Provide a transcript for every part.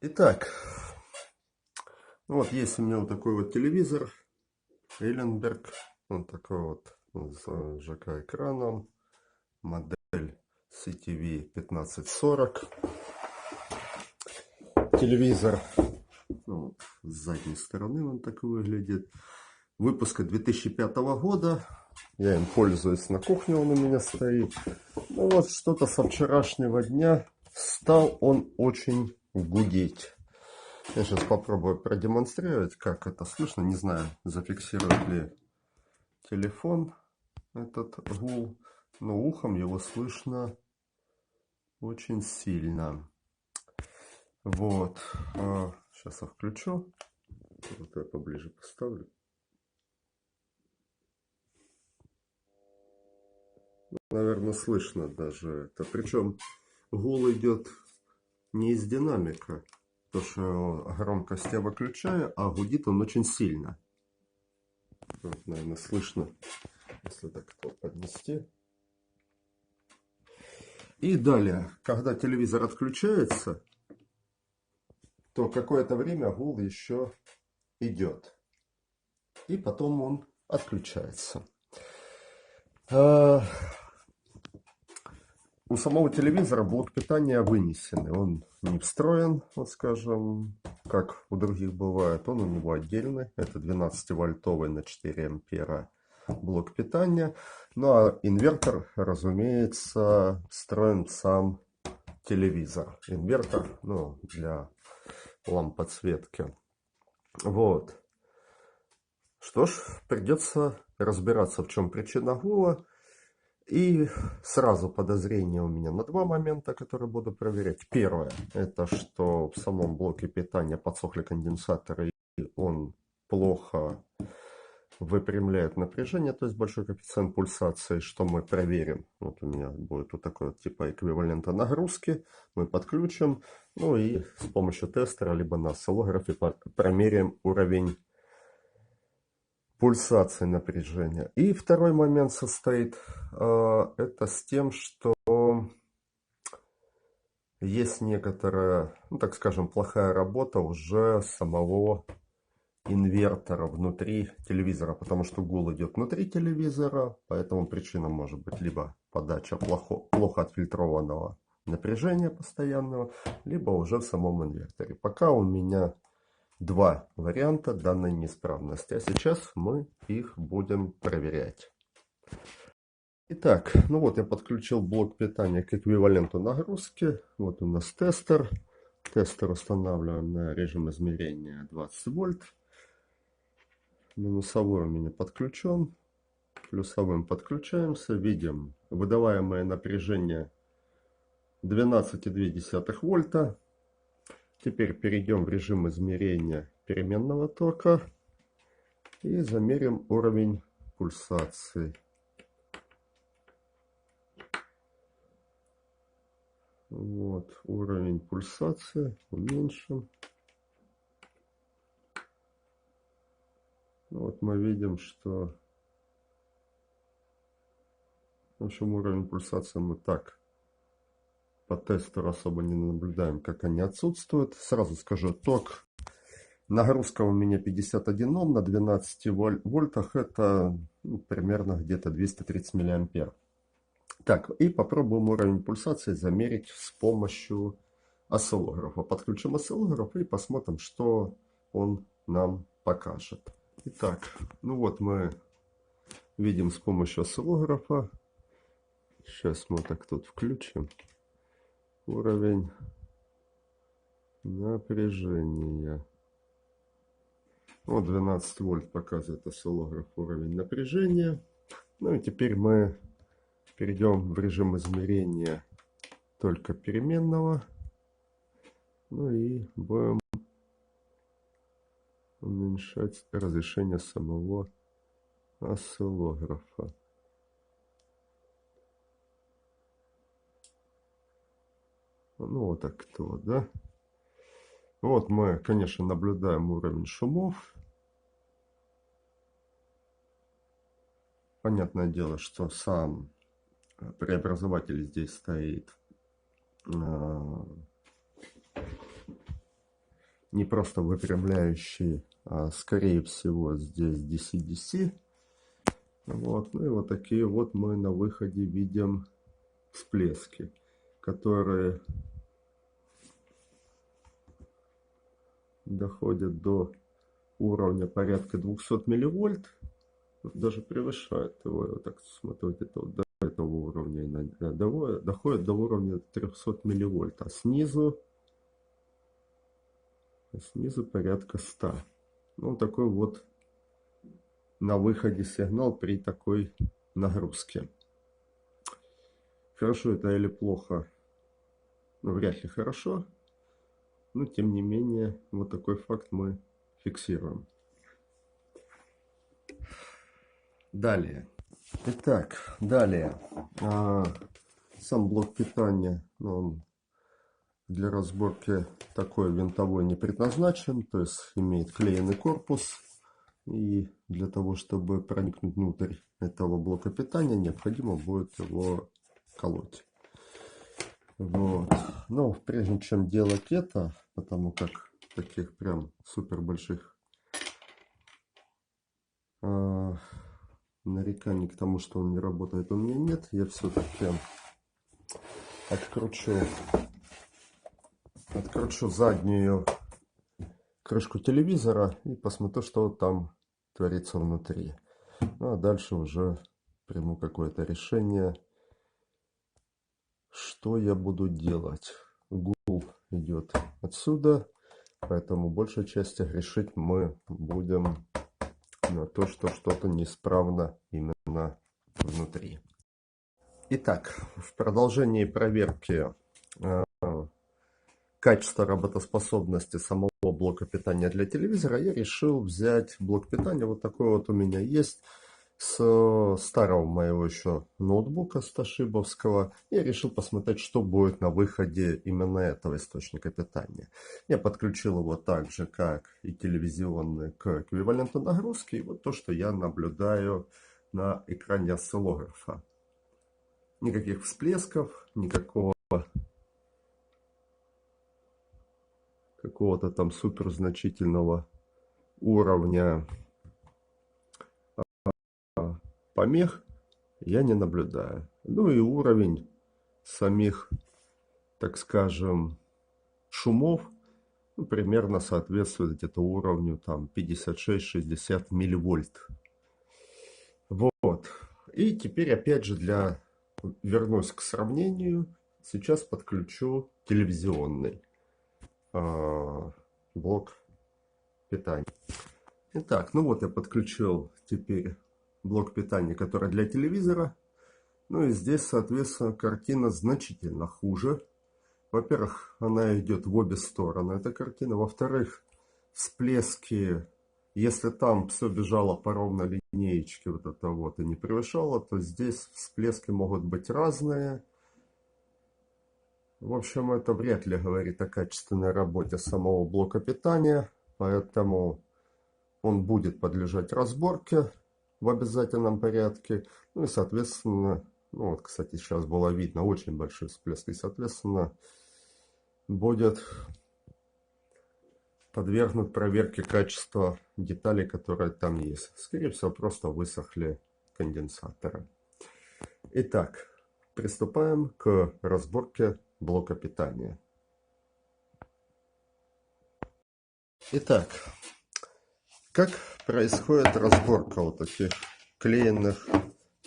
Итак, вот есть у меня вот такой вот телевизор Эйленберг, он такой вот с ЖК-экраном, модель CTV 1540. Телевизор, ну, с задней стороны он так выглядит. Выпуска 2005 года. Я им пользуюсь, на кухне он у меня стоит. Ну вот что-то со вчерашнего дня стал он очень гудеть. Я сейчас попробую продемонстрировать, как это слышно. Не знаю, зафиксирует ли телефон этот гул, но ухом его слышно очень сильно. Вот. Сейчас я включу. Вот я поближе поставлю. Наверное, слышно даже это. Причем гул идет не из динамика, потому что громкость я выключаю, а гудит он очень сильно. Вот, наверное, слышно, если так поднести. И далее, когда телевизор отключается, то какое-то время гул еще идет. И потом он отключается. У самого телевизора блок питания вынесенный. Он не встроен, вот скажем, как у других бывает. Он у него отдельный. Это 12-вольтовый на 4 ампера блок питания. Ну а инвертор, разумеется, встроен в сам телевизор. Инвертор, ну, для ламп подсветки. Вот. Что ж, придется разбираться, в чем причина гула. И сразу подозрение у меня на два момента, которые буду проверять. Первое, это что в самом блоке питания подсохли конденсаторы, и он плохо выпрямляет напряжение, то есть большой коэффициент пульсации, что мы проверим. Вот у меня будет вот такой вот типа эквивалента нагрузки. Мы подключим, ну и с помощью тестера, либо на осциллографе промеряем уровень пульсации напряжения. И второй момент состоит это с тем, что есть некоторая, ну так скажем, плохая работа уже самого инвертора внутри телевизора, потому что гул идет внутри телевизора, поэтому причина может быть либо подача плохо отфильтрованного напряжения постоянного, либо уже в самом инверторе. Пока у меня два варианта данной неисправности, а сейчас мы их будем проверять. Итак, ну вот я подключил блок питания к эквиваленту нагрузки. Вот у нас тестер. Тестер устанавливаем на режим измерения 20 вольт. Минусовой у меня подключен. Плюсовым подключаемся. Видим выдаваемое напряжение 12,2 вольта. Теперь перейдем в режим измерения переменного тока и замерим уровень пульсации. Вот уровень пульсации уменьшим. Вот мы видим, что в общем уровень пульсации мы так по тестеру особо не наблюдаем, как они отсутствуют. Сразу скажу, ток. Нагрузка у меня 51 Ом на 12 вольтах. Это примерно где-то 230 миллиампер. Так, и попробуем уровень пульсации замерить с помощью осциллографа. Подключим осциллограф и посмотрим, что он нам покажет. Итак, ну вот мы видим с помощью осциллографа. Сейчас мы так тут включим. Уровень напряжения. Вот 12 вольт показывает осциллограф уровень напряжения. Ну и теперь мы перейдем в режим измерения только переменного. Ну и будем уменьшать разрешение самого осциллографа. Ну вот так вот, да. Вот мы, конечно, наблюдаем уровень шумов. Понятное дело, что сам преобразователь здесь стоит не просто выпрямляющий, а скорее всего здесь DC-DC. Вот. Ну и вот такие вот мы на выходе видим всплески, которые доходят до уровня порядка 200 милливольт, даже превышает его. Я вот так смотрю, где-то вот до этого уровня иногда доходит до уровня 300 милливольт, а снизу порядка 100. Ну, такой вот на выходе сигнал при такой нагрузке. Хорошо это или плохо? Ну, вряд ли хорошо. Но, тем не менее, вот такой факт мы фиксируем. Далее. Итак, далее. Сам блок питания, ну, он для разборки такой винтовой не предназначен. То есть имеет клееный корпус. И для того, чтобы проникнуть внутрь этого блока питания, необходимо будет его колоть. Вот. Но прежде чем делать это, потому как таких прям супер больших нареканий к тому, что он не работает, у меня нет, я все-таки откручу заднюю крышку телевизора и посмотрю, что там творится внутри. Ну а дальше уже приму какое-то решение, что я буду делать. Гул идет отсюда, поэтому большей части решить мы будем на то, что что-то неисправно именно внутри. Итак, в продолжении проверки качества работоспособности самого блока питания для телевизора я решил взять блок питания. Вот такой вот у меня есть с старого моего еще ноутбука, с тошибовского. Я решил посмотреть, что будет на выходе именно этого источника питания. Я подключил его так же, как и телевизионный, к эквиваленту нагрузки. И вот то, что я наблюдаю на экране осциллографа. Никаких всплесков, никакого какого-то там супер значительного уровня помех я не наблюдаю. Ну и уровень самих, так скажем, шумов, ну, примерно соответствует где-то уровню там 56-60 милливольт. Вот. И теперь опять же вернусь к сравнению. Сейчас подключу телевизионный блок питания. Итак, ну вот я подключил теперь блок питания, который для телевизора. Ну и здесь, соответственно, картина значительно хуже. Во-первых, она идет в обе стороны, эта картина. Во-вторых, всплески, если там все бежало по ровной линеечке вот это вот и не превышало, то здесь всплески могут быть разные. В общем, это вряд ли говорит о качественной работе самого блока питания, поэтому он будет подлежать разборке в обязательном порядке. Ну и, соответственно, ну вот, кстати, сейчас было видно очень большой всплеск, и, соответственно, будет подвергнут проверке качества деталей, которые там есть. Скорее всего, просто высохли конденсаторы. Итак, приступаем к разборке блока питания. Итак, как происходит разборка вот таких клеенных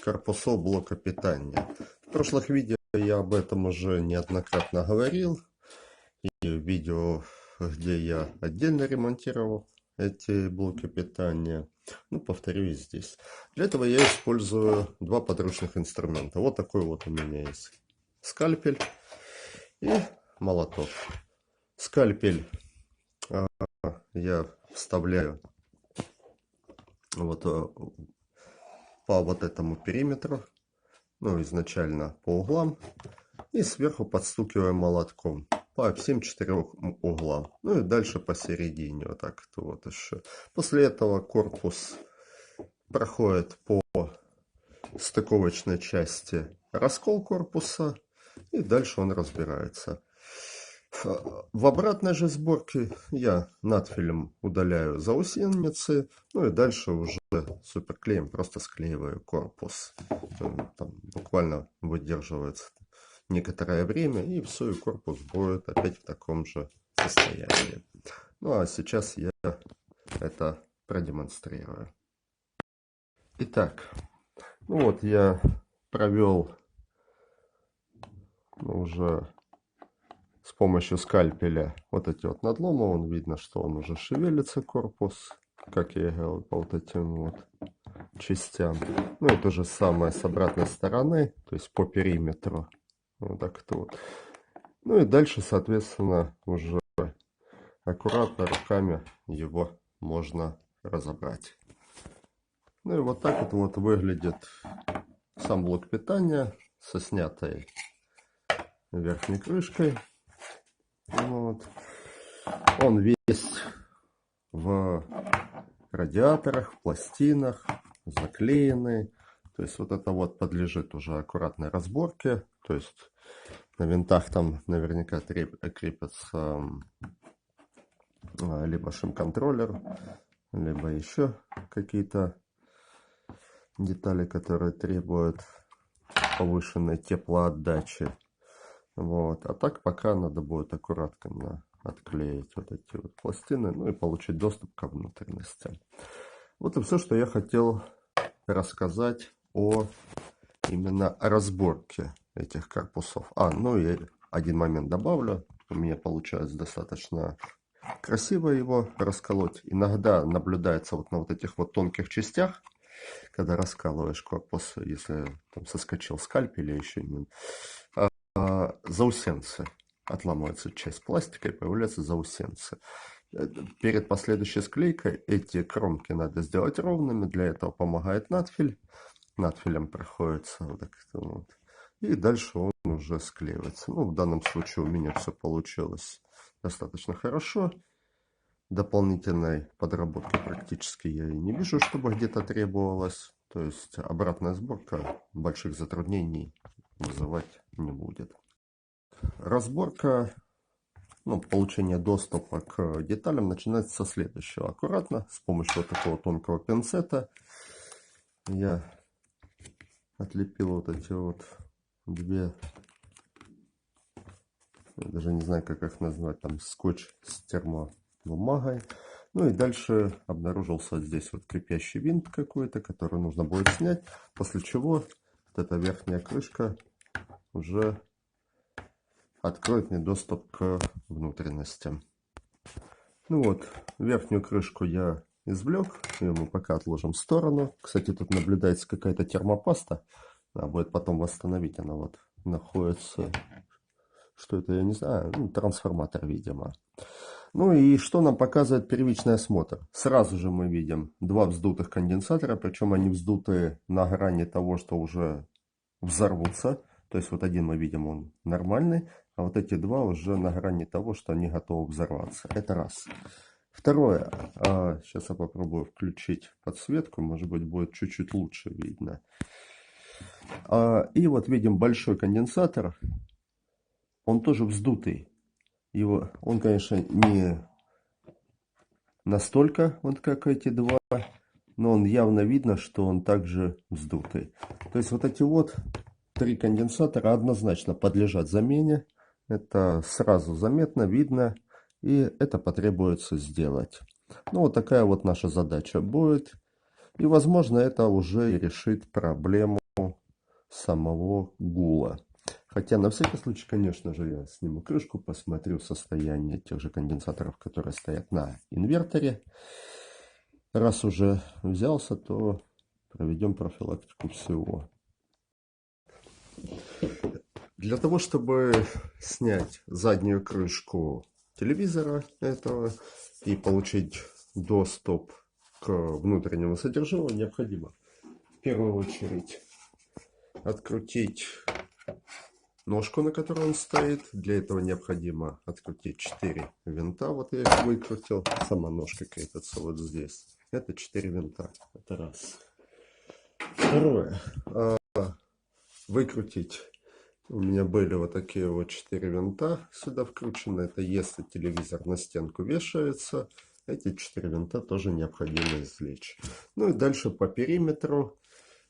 корпусов блока питания? В прошлых видео я об этом уже неоднократно говорил. И в видео, где я отдельно ремонтировал эти блоки питания. Ну, повторюсь здесь. Для этого я использую два подручных инструмента. Вот такой вот у меня есть скальпель и молоток. Скальпель я вставляю вот по вот этому периметру, ну, изначально по углам, и сверху подстукиваем молотком по всем 4 углам. Ну и дальше посередине, вот так вот еще. После этого корпус проходит по стыковочной части раскол корпуса, и дальше он разбирается. В обратной же сборке я надфилем удаляю заусенницы, ну и дальше уже суперклеем просто склеиваю корпус. Там буквально выдерживается некоторое время, и все, и корпус будет опять в таком же состоянии. Ну а сейчас я это продемонстрирую. Итак, ну вот я провел уже с помощью скальпеля вот эти вот надломы. Вон видно, что он уже шевелится, корпус, как я и говорил, по вот этим вот частям. Ну и то же самое с обратной стороны, то есть по периметру. Вот так вот. Ну и дальше, соответственно, уже аккуратно руками его можно разобрать. Ну и вот так вот выглядит сам блок питания со снятой верхней крышкой. Вот. Он весь в радиаторах, пластинах, заклеенный. То есть вот это вот подлежит уже аккуратной разборке. То есть на винтах там наверняка крепится либо шим-контроллер, либо еще какие-то детали, которые требуют повышенной теплоотдачи. Вот. А так пока надо будет аккуратно отклеить вот эти вот пластины, ну и получить доступ ко внутренностям. Вот и все, что я хотел рассказать о именно разборке этих корпусов. Ну и один момент добавлю. У меня получается достаточно красиво его расколоть. Иногда наблюдается вот на вот этих вот тонких частях, когда раскалываешь корпус, если там соскочил скальпель или еще не заусенцы. Отламывается часть пластика и появляются заусенцы. Перед последующей склейкой эти кромки надо сделать ровными. Для этого помогает надфиль. Надфилем проходится вот так вот. И дальше он уже склеивается. Ну, в данном случае у меня все получилось достаточно хорошо. Дополнительной подработки практически я и не вижу, чтобы где-то требовалось. То есть обратная сборка больших затруднений вызывать не будет. Разборка, получение доступа к деталям начинается со следующего. Аккуратно, с помощью вот такого тонкого пинцета я отлепил вот эти вот две, я даже не знаю, как их назвать, там скотч с термобумагой. Ну и дальше обнаружился здесь вот крепящий винт какой-то, который нужно будет снять, после чего вот эта верхняя крышка уже откроет мне доступ к внутренностям. Ну вот, верхнюю крышку я извлек, ее мы пока отложим в сторону. Кстати, тут наблюдается какая-то термопаста, надо будет потом восстановить, она вот находится, что это, я не знаю, трансформатор, видимо. Ну и что нам показывает первичный осмотр? Сразу же мы видим два вздутых конденсатора, причем они вздуты на грани того, что уже взорвутся. То есть вот один мы видим, он нормальный, а вот эти два уже на грани того, что они готовы взорваться. Это раз. Второе. Сейчас я попробую включить подсветку, может быть будет чуть-чуть лучше видно. И вот видим большой конденсатор, он тоже вздутый. Он, конечно, не настолько, вот как эти два, но он явно видно, что он также вздутый. То есть вот эти вот три конденсатора однозначно подлежат замене. Это сразу заметно, видно, и это потребуется сделать. Ну, вот такая вот наша задача будет. И, возможно, это уже решит проблему самого гула. Хотя, на всякий случай, конечно же, я сниму крышку, посмотрю состояние тех же конденсаторов, которые стоят на инверторе. Раз уже взялся, то проведем профилактику всего. Для того, чтобы снять заднюю крышку телевизора этого и получить доступ к внутреннему содержимому, необходимо в первую очередь открутить ножку, на которой он стоит. Для этого необходимо открутить 4 винта. Вот я их выкрутил. Сама ножка крепится вот здесь. Это 4 винта. Это раз. Второе. Выкрутить У меня были вот такие вот 4 винта сюда вкручены. Это если телевизор на стенку вешается, эти 4 винта тоже необходимо извлечь. Ну и дальше по периметру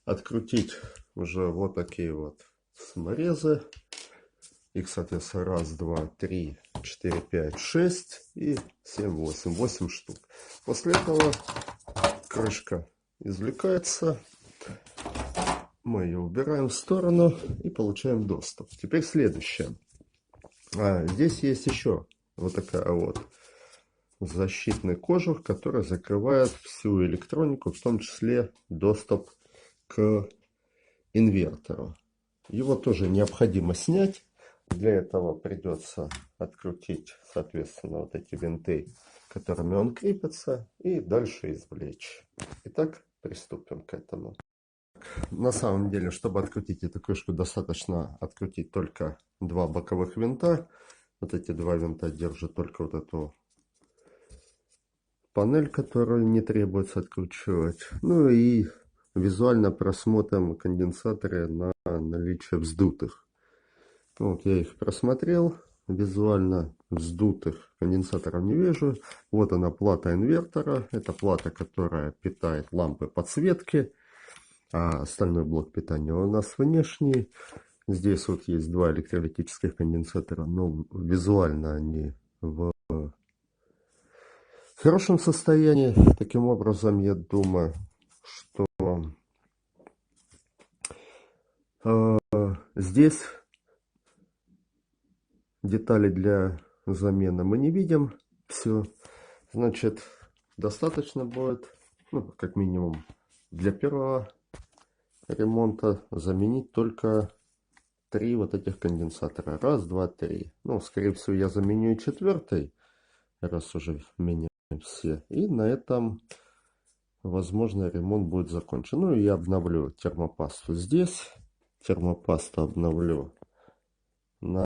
открутить уже вот такие вот саморезы. Их, соответственно, раз, два, три, 4, 5, 6 и 7, 8. 8 штук. После этого крышка извлекается. Мы ее убираем в сторону и получаем доступ. Теперь следующее. Здесь есть еще вот такая вот защитный кожух, который закрывает всю электронику, в том числе доступ к инвертору. Его тоже необходимо снять. Для этого придется открутить, соответственно, вот эти винты, которыми он крепится, и дальше извлечь. Итак, приступим к этому. На самом деле, чтобы открутить эту крышку, достаточно открутить только два боковых винта. Вот эти два винта держат только вот эту панель, которую не требуется откручивать. Ну и визуально просмотрим конденсаторы на наличие вздутых. Вот я их просмотрел. Визуально вздутых конденсаторов не вижу. Вот она, плата инвертора. Это плата, которая питает лампы подсветки. А остальной блок питания у нас внешний. Здесь вот есть два электролитических конденсатора, но визуально они в хорошем состоянии. Таким образом, я думаю, что здесь детали для замены мы не видим. Все, значит, достаточно будет, ну, как минимум, для первого ремонта заменить только 3 вот этих конденсатора. Раз, два, три. Ну, скорее всего, я заменю и четвертый, раз уже меняем все. И на этом, возможно, ремонт будет закончен. Ну, и я обновлю термопасту здесь. Термопасту обновлю на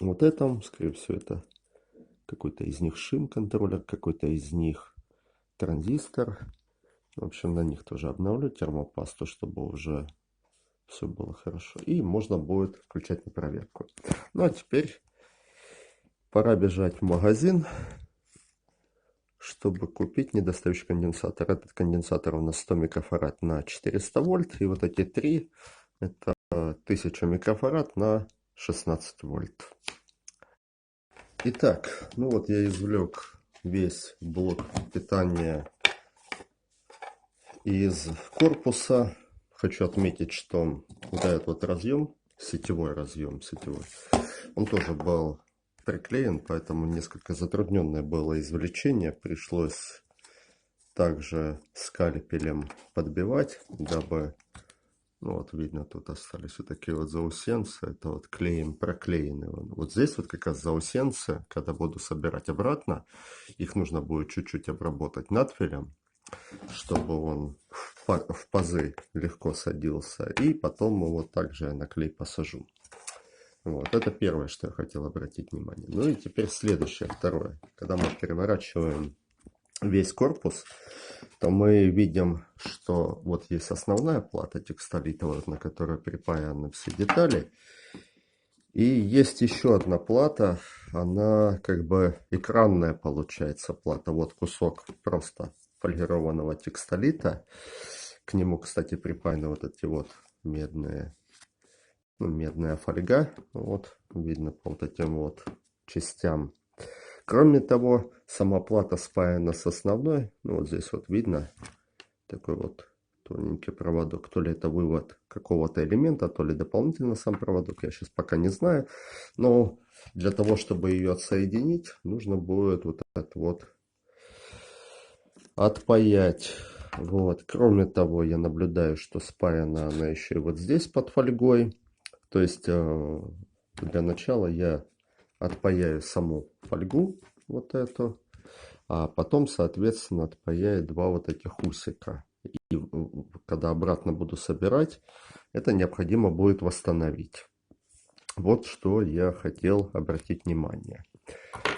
вот этом. Скорее всего, это какой-то из них шим-контроллер, какой-то из них транзистор. В общем, на них тоже обновлю термопасту, чтобы уже все было хорошо. И можно будет включать на проверку. Ну, а теперь пора бежать в магазин, чтобы купить недостающий конденсатор. Этот конденсатор у нас 100 микрофарад на 400 вольт. И вот эти три, это 1000 микрофарад на 16 вольт. Итак, ну вот я извлек весь блок питания из корпуса. Хочу отметить, что вот этот вот разъем, сетевой, он тоже был приклеен, поэтому несколько затрудненное было извлечение. Пришлось также скальпелем подбивать, дабы, ну вот видно, тут остались вот такие вот заусенцы. Это вот клеем проклеены. Вот здесь вот как раз заусенцы, когда буду собирать обратно, их нужно будет чуть-чуть обработать надфилем, чтобы он в пазы легко садился. И потом его также на клей посажу. Вот, это первое, что я хотел обратить внимание. Ну и теперь следующее, второе. Когда мы переворачиваем весь корпус, то мы видим, что вот есть основная плата текстолита, вот, на которой припаяны все детали. И есть еще одна плата, она как бы экранная получается плата. Вот кусок просто фольгированного текстолита. К нему, кстати, припаяны вот эти вот медные, ну, медная фольга. Вот видно по вот этим вот частям. Кроме того, сама плата спаяна с основной. Ну, вот здесь вот видно такой вот тоненький проводок. То ли это вывод какого-то элемента, то ли дополнительно сам проводок. Я сейчас пока не знаю. Но для того, чтобы ее отсоединить, нужно будет вот это вот отпаять. Вот. Кроме того, я наблюдаю, что спаяна она еще и вот здесь под фольгой. То есть для начала я отпаяю саму фольгу, вот эту, а потом, соответственно, отпаяю два вот этих усика. И когда обратно буду собирать, это необходимо будет восстановить. Вот что я хотел обратить внимание.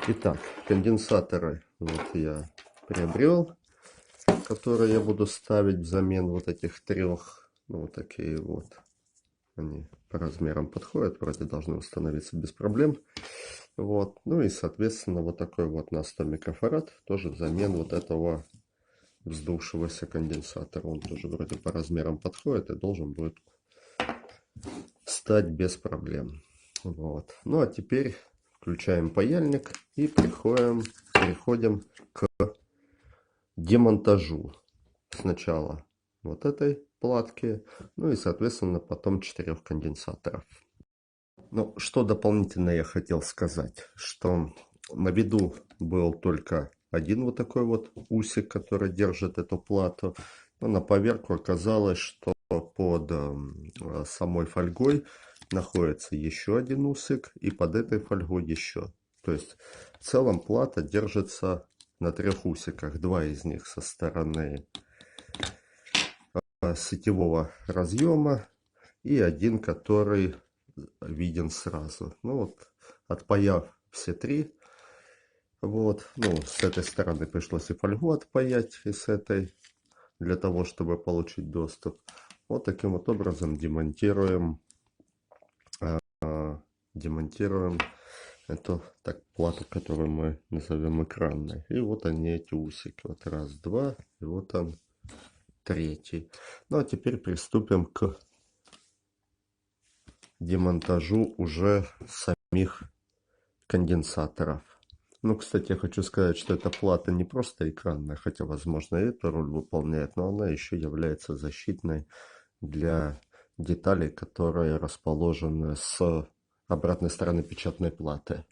Итак, конденсаторы вот я приобрел, которые я буду ставить взамен вот этих трех, ну, вот такие вот Они по размерам подходят, вроде должны установиться без проблем. Вот. Ну и, соответственно, вот такой вот на 100 микрофарад тоже взамен вот этого вздувшегося конденсатора. Он тоже вроде по размерам подходит и должен будет стать без проблем. Вот. Ну а теперь включаем паяльник и переходим к демонтажу. Сначала вот этой платки, ну и, соответственно, потом 4 конденсаторов. Ну, что дополнительно я хотел сказать, что на виду был только один вот такой вот усик, который держит эту плату, но на поверку оказалось, что под самой фольгой находится еще один усик, и под этой фольгой еще. То есть в целом плата держится на 3 усиках, 2 из них со стороны сетевого разъема и один, который виден сразу. Ну вот, отпаяв все 3, вот, ну, с этой стороны пришлось и фольгу отпаять, и с этой, для того, чтобы получить доступ. Вот таким вот образом демонтируем эту плату, которую мы назовем экранной. И вот они, эти усики. Вот раз, два, и вот он, третий. Ну а теперь приступим к демонтажу уже самих конденсаторов. Ну, кстати, я хочу сказать, что эта плата не просто экранная, хотя, возможно, и эту роль выполняет, но она еще является защитной для деталей, которые расположены с обратной стороны печатной платы.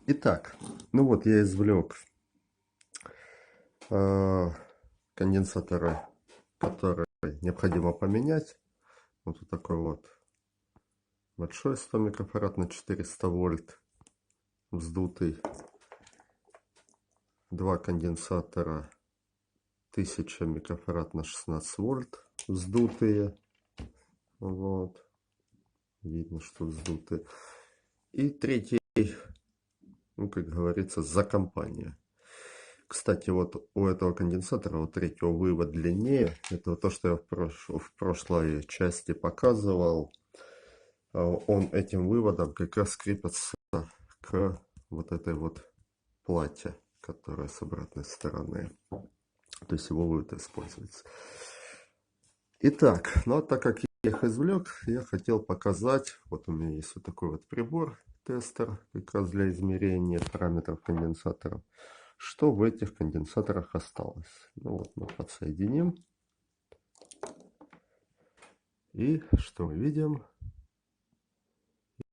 Итак, ну вот я извлек конденсаторы, которые необходимо поменять. Вот такой вот большой 100 микрофарад на 400 вольт, вздутый. 2 конденсатора 1000 микрофарад на 16 вольт, вздутые. Вот. Видно, что вздутые. И третий, ну, как говорится, за компанию. Кстати, вот у этого конденсатора, у третьего, вывод длиннее. Это вот то, что я в прошлой части показывал. Он этим выводом как раз крепится к вот этой вот плате, которая с обратной стороны. То есть его будет использоваться. Итак, ну а так как я их извлек, я хотел показать. Вот у меня есть вот такой вот прибор, тестер, как раз для измерения параметров конденсаторов. Что в этих конденсаторах осталось? Ну вот мы подсоединим. И что мы видим?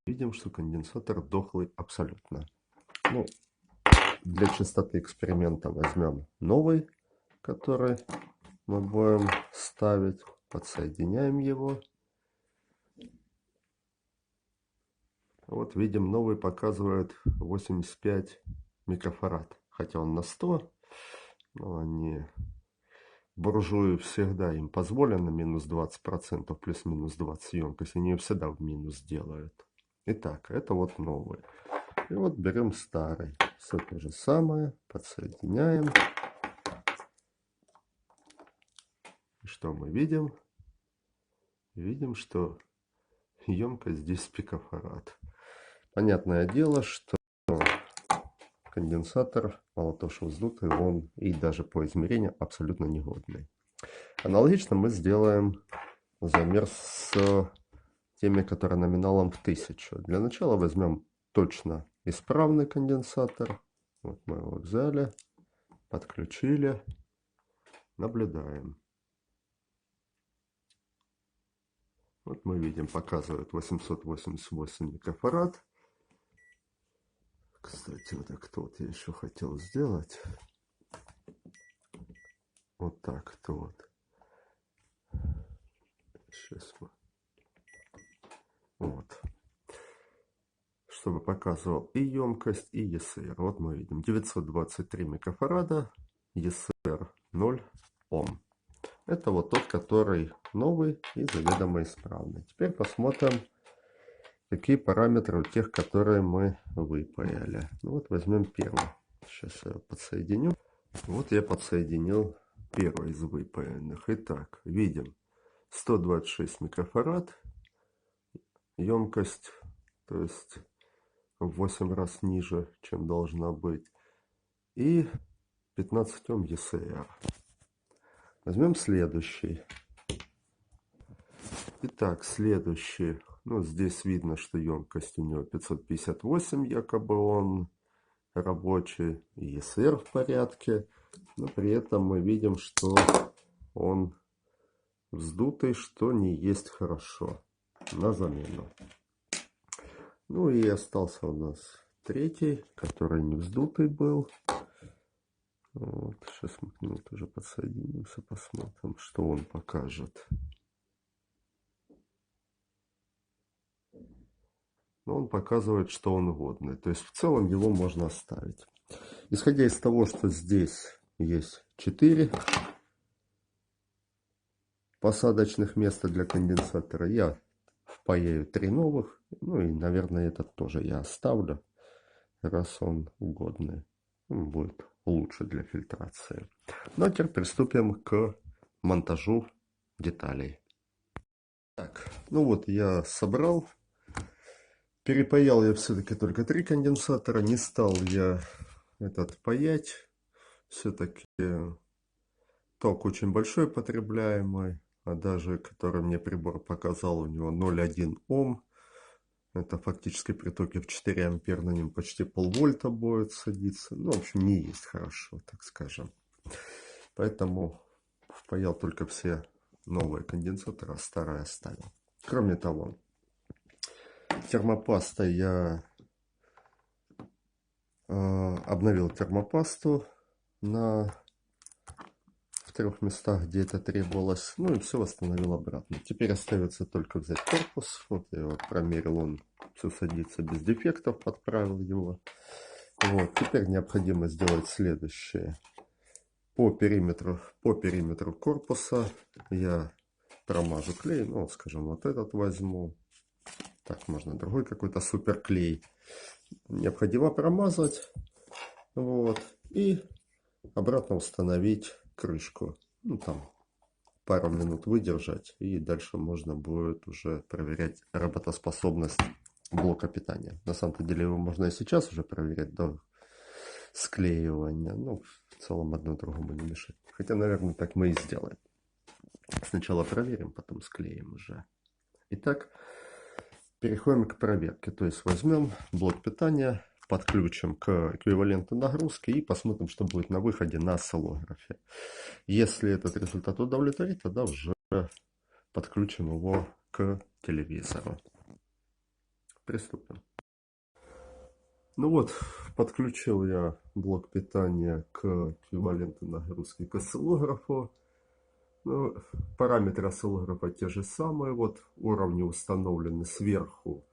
Видим, что конденсатор дохлый абсолютно. Ну, для чистоты эксперимента возьмем новый, который мы будем ставить. Подсоединяем его. Вот видим, новый показывает 85 микрофарад. Хотя он на 100. Но они, буржуи, всегда им позволено минус 20%, плюс-минус 20 емкость. Они ее всегда в минус делают. Итак, это вот новый. И вот берем старый. Все то же самое. Подсоединяем. И что мы видим? Видим, что емкость здесь пикофарад. Понятное дело, что конденсатор, мало того, что вздутый, он и даже по измерению абсолютно негодный. Аналогично мы сделаем замер с теми, которые номиналом в 1000. Для начала возьмем точно исправный конденсатор. Вот мы его взяли, подключили, наблюдаем. Вот мы видим, показывает 888 микрофарад. Кстати, вот так вот я еще хотел сделать. Вот так вот. Сейчас мы... Вот. Чтобы показывал и емкость, и ESR. Вот мы видим 923 микрофарада, ESR 0 Ом. Это вот тот, который новый и заведомо исправный. Теперь посмотрим, какие параметры у тех, которые мы выпаяли. Ну вот возьмем первый. Сейчас я подсоединю. Вот я подсоединил первый из выпаянных. Итак, видим 126 микрофарад. Емкость, то есть в 8 раз ниже, чем должна быть. И 15 Ом ECR. Возьмем следующий. Итак, следующий. Ну, здесь видно, что емкость у него 558, якобы он рабочий. ECR в порядке. Но при этом мы видим, что он вздутый, что не есть хорошо. На замену. Ну и остался у нас третий, который не вздутый был. Вот, сейчас мы к нему тоже подсоединимся, посмотрим, что он покажет. Но он показывает, что он годный. То есть в целом его можно оставить. Исходя из того, что здесь есть 4 посадочных места для конденсатора, я впаяю 3 новых. Ну и, наверное, этот тоже я оставлю, раз он годный. Он будет лучше для фильтрации. Ну а теперь приступим к монтажу деталей. Так, ну вот я собрал. Перепаял я все-таки только 3 конденсатора. Не стал я этот паять. Все-таки ток очень большой потребляемый. А даже, который мне прибор показал, у него 0,1 Ом. Это фактически при токе в 4 ампер на нем почти полвольта будет садиться. Ну, в общем, не есть хорошо, так скажем. Поэтому впаял только все новые конденсаторы, а старые оставил. Кроме того, термопастой я обновил термопасту в 3 местах, где это требовалось. Ну и все восстановил обратно. Теперь остается только взять корпус. Вот я его промерил, он все садится без дефектов, подправил его. Вот, теперь необходимо сделать следующее. По периметру корпуса я промажу клей. Ну, скажем, вот этот возьму. Так, можно другой какой-то суперклей. Необходимо промазать. Вот. И обратно установить крышку. Ну, там пару минут выдержать. И дальше можно будет уже проверять работоспособность блока питания. На самом-то деле его можно и сейчас уже проверять до склеивания. Ну, в целом одно другому не мешает. Хотя, наверное, так мы и сделаем. Сначала проверим, потом склеим уже. Итак, переходим к проверке. То есть возьмем блок питания, подключим к эквиваленту нагрузки и посмотрим, что будет на выходе на осциллографе. Если этот результат удовлетворит, тогда уже подключим его к телевизору. Приступим. Ну вот, подключил я блок питания к эквиваленту нагрузки к осциллографу. Ну, параметры осциллографа те же самые. Вот уровни установлены сверху.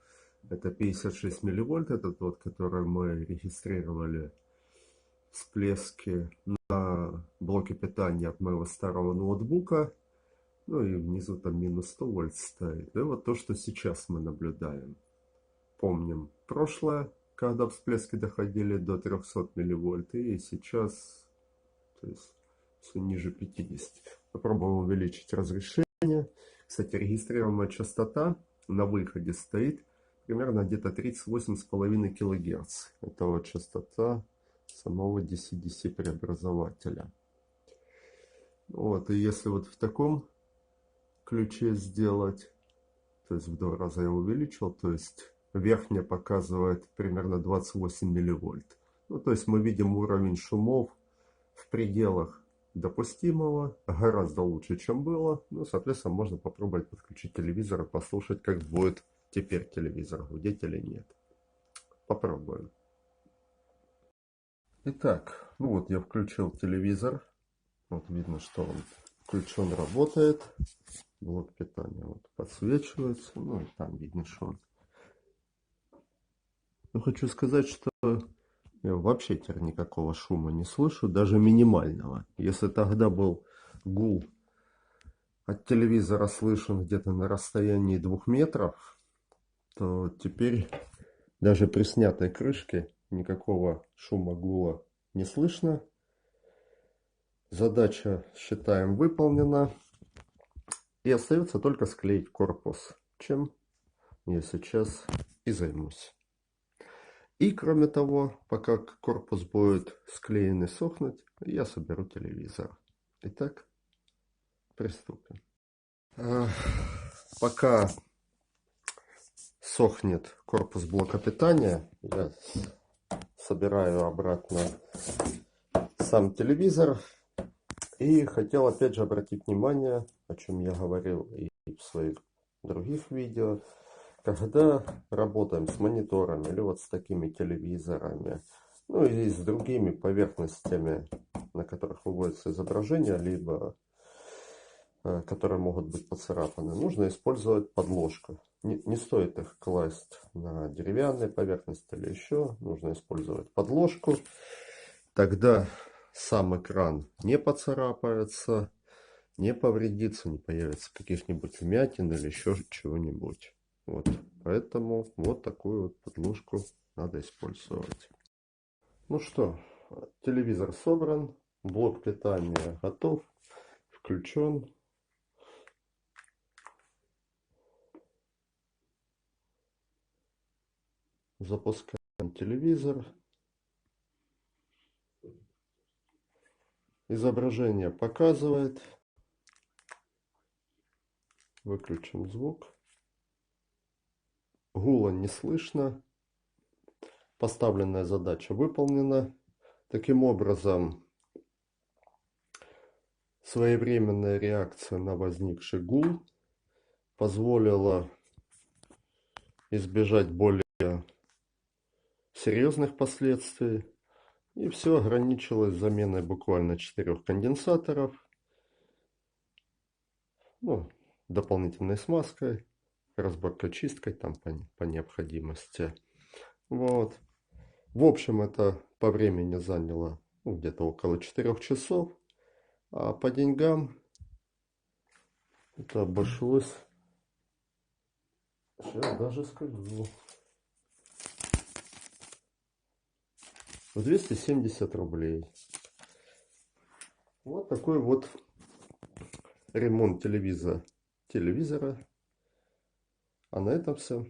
Это 56 милливольт, это тот, который мы регистрировали всплески на блоке питания от моего старого ноутбука. Ну и внизу там минус 100 вольт стоит. И вот то, что сейчас мы наблюдаем. Помним прошлое, когда всплески доходили до 300 милливольт, и сейчас, то есть, все ниже 50. Попробуем увеличить разрешение. Кстати, регистрируемая частота на выходе стоит примерно где-то 38,5 кГц. Это вот частота самого DC-DC преобразователя. Вот, и если вот в таком ключе сделать, то есть в 2 раза я увеличил, то есть верхняя показывает примерно 28 милливольт. Ну, то есть мы видим уровень шумов в пределах допустимого, гораздо лучше, чем было. Ну, соответственно, можно попробовать подключить телевизор и послушать, как будет теперь телевизор, гудеть или нет. Попробуем. Итак, ну вот я включил телевизор. Вот видно, что он включен, работает. Блок питания вот подсвечивается. Ну и там видно шум. Но хочу сказать, что я вообще теперь никакого шума не слышу, даже минимального. Если тогда был гул от телевизора слышен где-то на расстоянии 2 метров, то теперь даже при снятой крышке никакого шума, гула не слышно. Задача, считаем, выполнена. И остается только склеить корпус, чем я сейчас и займусь. И кроме того, пока корпус будет склеен и сохнуть, я соберу телевизор. Итак, приступим. Пока сохнет корпус блока питания, я собираю обратно сам телевизор. И хотел опять же обратить внимание, о чем я говорил и в своих других видео, когда работаем с мониторами или вот с такими телевизорами, ну и с другими поверхностями, на которых выводится изображение, либо которые могут быть поцарапаны, нужно использовать подложку. Не стоит их класть на деревянные поверхности или еще, нужно использовать подложку. Тогда сам экран не поцарапается, не повредится, не появится каких-нибудь вмятин или еще чего-нибудь. Вот, поэтому вот такую вот подложку надо использовать. Ну что, телевизор собран, блок питания готов, включен. Запускаем телевизор. Изображение показывает. Выключим звук. Гула не слышно. Поставленная задача выполнена. Таким образом, своевременная реакция на возникший гул позволила избежать более серьезных последствий. И все ограничилось заменой буквально 4 конденсаторов, ну, дополнительной смазкой, разборкой, чисткой там по необходимости. Вот. В общем, это по времени заняло где-то около 4 часов. А по деньгам это обошлось, сейчас даже скажу, в 270 рублей. Вот такой вот ремонт телевизора. А на этом все.